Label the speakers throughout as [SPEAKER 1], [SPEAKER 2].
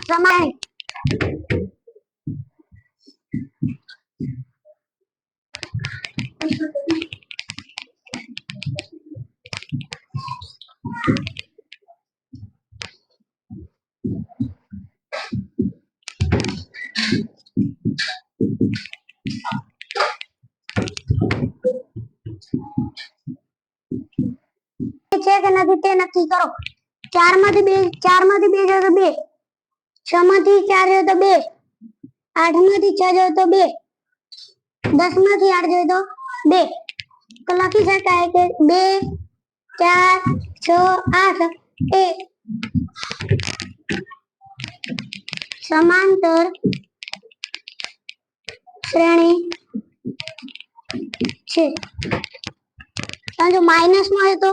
[SPEAKER 1] समय છે કે નથી તે નક્કી કરો। 4 માંથી 2 જાય તો 2, 6 માંથી 4 જાય તો 2, 8 માંથી 6 જાય તો 2, 10 માંથી 8 જાય તો 2। તો લખી શકાય કે 2, 4, 6, 8 એ સમાંતર શ્રેણી છે। જો માઇનસ માં હોય તો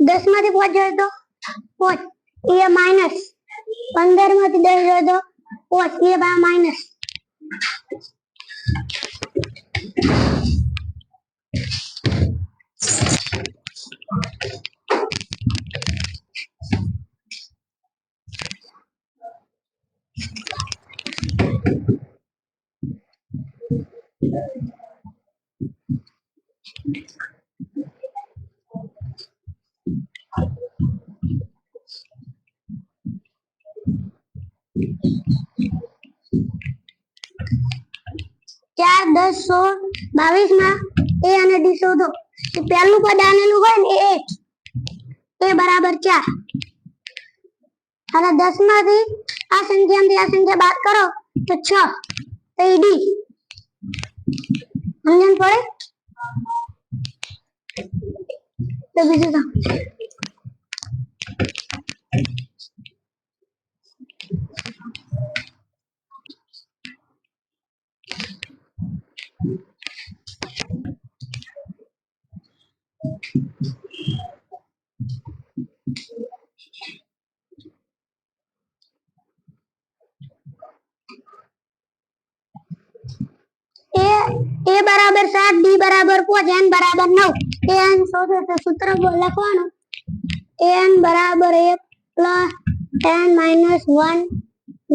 [SPEAKER 1] 10 માંથી 5 જાય તો 5 એ માઇનસ, 15 માંથી 10 જાય તો 5 એ માઇનસ। ચાર 10 16 22 માં એ અને ડી શોધો। પહેલું પદ આનેલું હોય ને એ બરાબર 4 અને 10 માંથી આ સંખ્યા બાદ કરો તો 6 તો એ ડી। સમજણ પડે? તો બીજું કામ 7 ડી બરાબર 5 એન બરાબર 9। એન શોધો તો સૂત્ર લખવાનું એન બરાબર 1 પ્લસ એન માઇનસ 1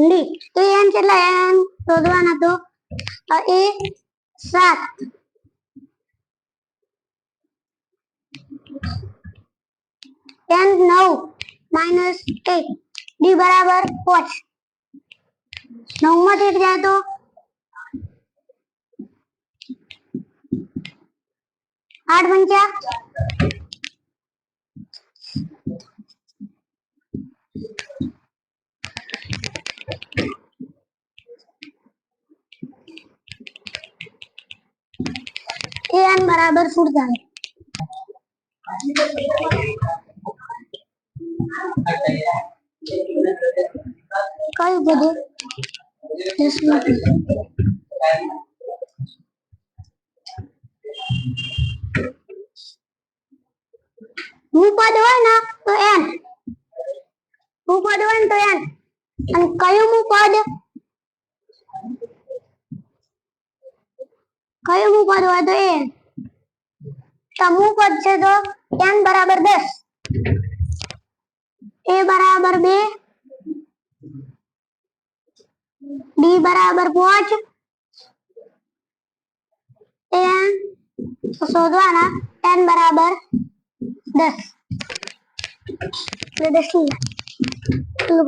[SPEAKER 1] ડી। તો એન કેટલા એન શોધવાના તો એ 7 એન 9 માઇનસ 1 ડી બરાબર 5। 9 માંથી 1 જાય તો 8 पंचा 1 बराबर 47। कई बजे 10 પદ હોય ને તો n પદ હોય ને તો n અને કયું પદ હોય તો n તો પદ છે તો n બરાબર 10 a બરાબર 2 d બરાબર 5 n શોધવાના n બરાબર 10 ले 10 लो 10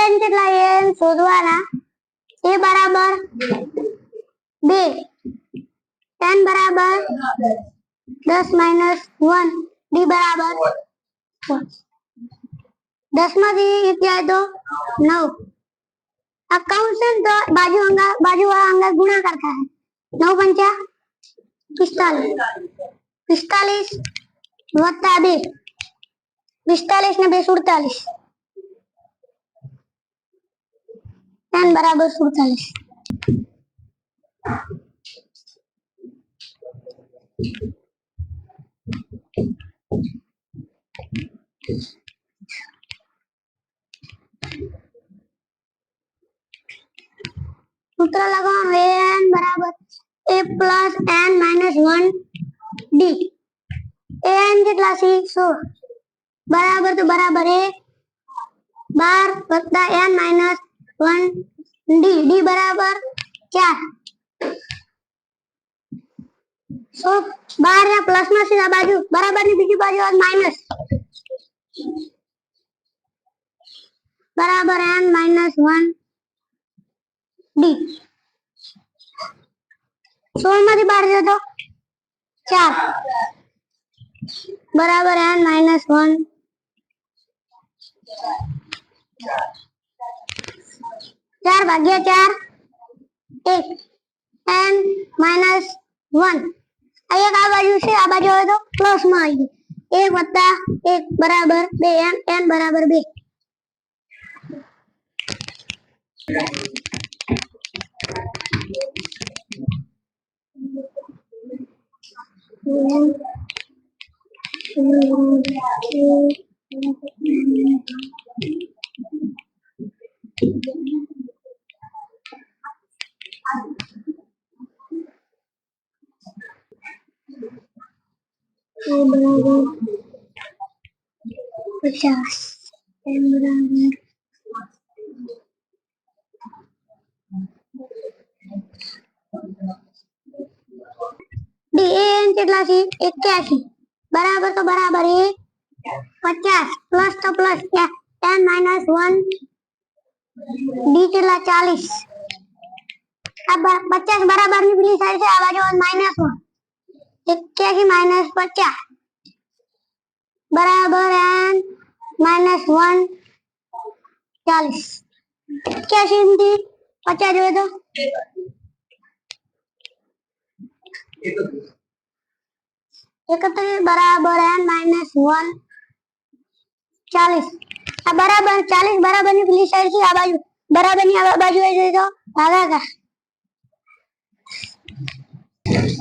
[SPEAKER 1] n કેટલા n શોધવાના a બરાબર 2 n બરાબર 10 માઈનસ 1 d બરાબર 10 માંથી 1 જાય તો 9 આ કૌંસ છે તો બાજુ વાળા અંગાર ગુણાકાર થાય 9 पंचा 45 45 વત્તા 2 45 ને 2 47 n બરાબર 47 सूत्र लगाओ n बराबर a plus n minus 1 d an કેટલા છે 16 બરાબર તો બરાબર a 12 વત્તા n માઇનસ 1 d d બરાબર 4 સો 12 ના પ્લસ માં છે આ બાજુ બરાબર ની બીજી બાજુ માઇનસ બરાબર n માઇનસ 1 d 16 માંથી 12 જતો 4 बराबर n माइनस 1 4 भाग्या 4 1 n माइनस 1 एक आ बाजू से आ बाजू हो तो प्लस में आई गई 1 वत्ता 1 बराबर 2 n बराबर 2 बराबर 50 n बराबर d an કેટલા છે 81 બરાબર તો બરાબર એ 50 પ્લસ તો પ્લસ n માઇનસ 1 d કેટલા 40 આ 50 બરાબર ની પેલી સાઈડ છે આ બાજુ માઇનસ 1 81 माइनस 50 बराबर n माइनस 1 40 क्या सीधी 50 जो तो 31 बराबर n माइनस 1 40 आ बराबर 40 बराबर ની પેલી સાઈડ છે આ બાજુ બરાબર ની આ બાજુ આવી જાય તો ભાગાકાર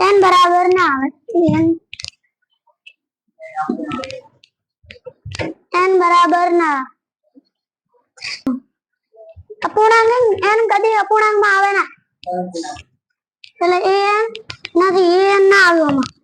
[SPEAKER 1] n बराबर ना આવે n बराबर ना અપૂર્ણાંક n કદી અપૂર્ણાંક માં આવે ના એટલે an નથી an ના આવ્યો આમાં